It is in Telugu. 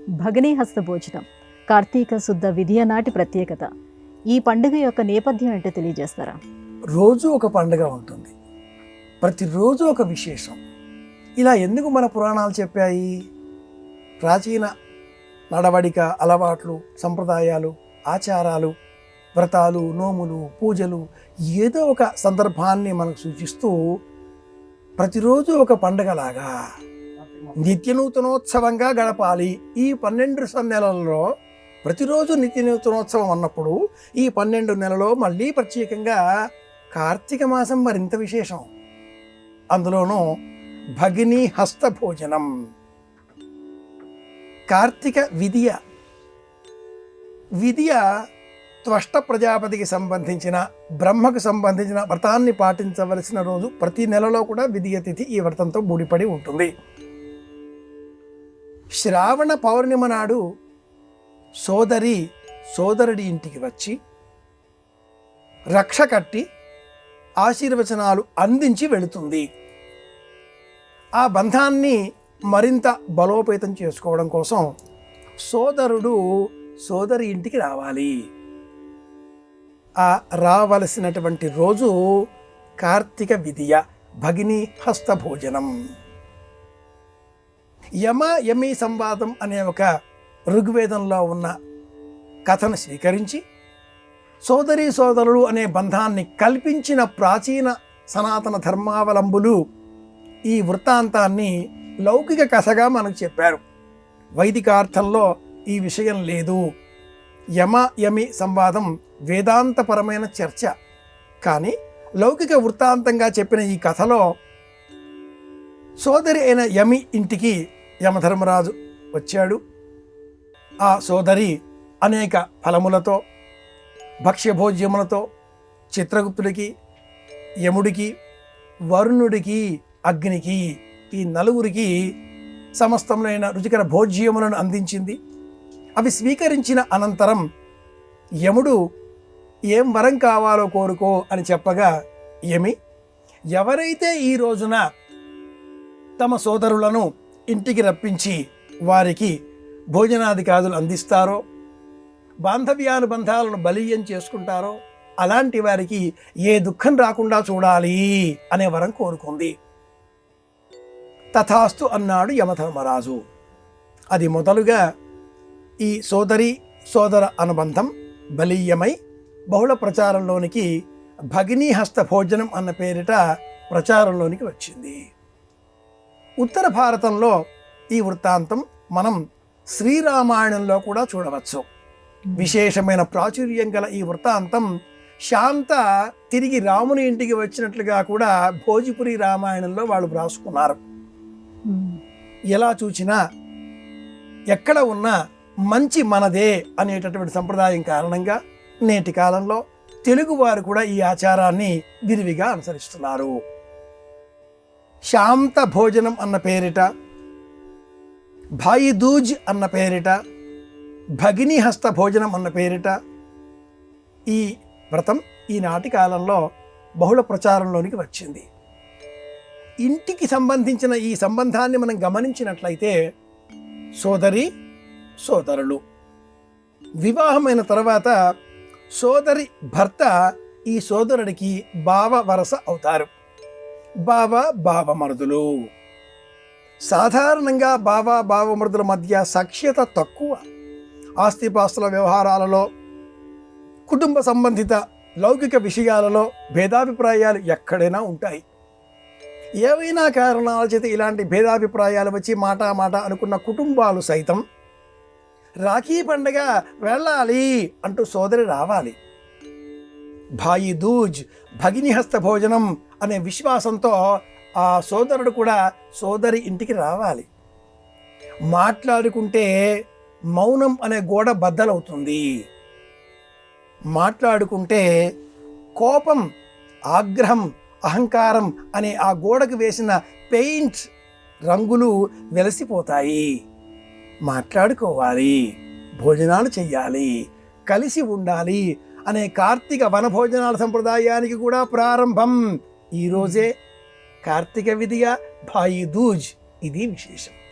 భగినీ హస్త భోజనం కార్తీక శుద్ధ విధియ నాటి ప్రత్యేకత. ఈ పండుగ యొక్క నేపథ్యం ఏంటో తెలియజేస్తారా? రోజు ఒక పండుగ ఉంటుంది, ప్రతిరోజు ఒక విశేషం. ఇలా ఎందుకు మన పురాణాలు చెప్పాయి? ప్రాచీన నడవడిక, అలవాట్లు, సంప్రదాయాలు, ఆచారాలు, వ్రతాలు, నోములు, పూజలు ఏదో ఒక సందర్భాన్ని మనకు సూచిస్తూ ప్రతిరోజు ఒక పండుగలాగా నిత్యనూతనోత్సవంగా గడపాలి. ఈ 12 నెలల్లో ప్రతిరోజు నిత్యనూతనోత్సవం అన్నప్పుడు ఈ 12 నెలలో మళ్ళీ ప్రత్యేకంగా కార్తీక మాసం మరింత విశేషం. అందులోనూ భగినీ హస్త భోజనం. కార్తీక విధియ త్వష్ట ప్రజాపతికి సంబంధించిన, బ్రహ్మకు సంబంధించిన వ్రతాన్ని పాటించవలసిన రోజు. ప్రతి నెలలో కూడా విధియ తిథి ఈ వ్రతంతో ముడిపడి ఉంటుంది. శ్రావణ పౌర్ణిమ నాడు సోదరుడి ఇంటికి వచ్చి రక్ష కట్టి ఆశీర్వచనాలు అందించి వెళుతుంది. ఆ బంధాన్ని మరింత బలోపేతం చేసుకోవడం కోసం సోదరుడు సోదరి ఇంటికి రావాలి. ఆ రావలసినటువంటి రోజు కార్తీక విధియ భగినీ హస్త భోజనం. యమీ సంవాదం అనే ఒక ఋగ్వేదంలో ఉన్న కథను స్వీకరించి సోదరులు అనే బంధాన్ని కల్పించిన ప్రాచీన సనాతన ధర్మావలంబులు ఈ వృత్తాంతాన్ని లౌకిక కథగా మనకు చెప్పారు. వైదికార్థంలో ఈ విషయం లేదు. యమి సంవాదం వేదాంతపరమైన చర్చ. కానీ లౌకిక వృత్తాంతంగా చెప్పిన ఈ కథలో సోదరి అయిన యమి ఇంటికి యమధర్మరాజు వచ్చాడు. ఆ సోదరి అనేక ఫలములతో, భక్ష్యభోజ్యములతో చిత్రగుప్తుడికి, యముడికి, వరుణుడికి, అగ్నికి, ఈ నలుగురికి సమస్తములైన రుచికర భోజ్యములను అందించింది. అవి స్వీకరించిన అనంతరం యముడు ఏం వరం కావాలో కోరుకో అని చెప్పగా యమి ఎవరైతే ఈ రోజున తమ సోదరులను ఇంటికి రప్పించి వారికి భోజనాదికాదులు అందిస్తారో, బాంధవ్యానుబంధాలను బలీయం చేసుకుంటారో అలాంటి వారికి ఏ దుఃఖం రాకుండా చూడాలి అనే వరం కోరుకుంది. తథాస్తు అన్నాడు యమధర్మరాజు. అది మొదలుగా ఈ సోదర అనుబంధం బలీయమై బహుళ ప్రచారంలోనికి భగినీ హస్త భోజనం అన్న పేరిట ప్రచారంలోనికి వచ్చింది. ఉత్తర భారతంలో ఈ వృత్తాంతం మనం శ్రీరామాయణంలో కూడా చూడవచ్చు. విశేషమైన ప్రాచుర్యం గల ఈ వృత్తాంతం శాంత తిరిగి రాముని ఇంటికి వచ్చినట్లుగా కూడా భోజపురి రామాయణంలో వాళ్ళు వ్రాసుకున్నారు. ఎలా చూచినా ఎక్కడ ఉన్నా మంచి మనదే అనేటటువంటి సంప్రదాయం కారణంగా నేటి కాలంలో తెలుగువారు కూడా ఈ ఆచారాన్ని విరివిగా అనుసరిస్తున్నారు. శాంత భోజనం అన్న పేరిట, భాయి దూజ్ అన్న పేరిట, భగినీ హస్త భోజనం అన్న పేరిట ఈ వ్రతం ఈనాటి కాలంలో బహుళ ప్రచారంలోనికి వచ్చింది. ఇంటికి సంబంధించిన ఈ సంబంధాన్ని మనం గమనించినట్లయితే సోదరులు వివాహమైన తర్వాత సోదరి భర్త ఈ సోదరుడికి బావ వరస అవుతారు. బావమరుదులు. సాధారణంగా బావమరుదుల మధ్య సఖ్యత తక్కువ. ఆస్తిపాస్తుల వ్యవహారాలలో, కుటుంబ సంబంధిత లౌకిక విషయాలలో భేదాభిప్రాయాలు ఎక్కడైనా ఉంటాయి. ఏవైనా కారణాల చేత ఇలాంటి భేదాభిప్రాయాలు వచ్చి మాట అనుకున్న కుటుంబాలు సైతం రాఖీ పండగ వెళ్ళాలి అంటూ సోదరి రావాలి. భాయి దూజ్ భగినీ హస్త భోజనం అనే విశ్వాసంతో ఆ సోదరుడు కూడా సోదరి ఇంటికి రావాలి. మాట్లాడుకుంటే మౌనం అనే గోడ బద్దలవుతుంది. మాట్లాడుకుంటే కోపం, ఆగ్రహం, అహంకారం అనే ఆ గోడకు వేసిన పెయింట్ రంగులు వెలసిపోతాయి. మాట్లాడుకోవాలి, భోజనాలు చెయ్యాలి, కలిసి ఉండాలి అనే కార్తీక వనభోజనాల సంప్రదాయానికి కూడా ప్రారంభం ఈరోజే. కార్తీక విధియ భాయి దూజ్ ఇది విశేషం.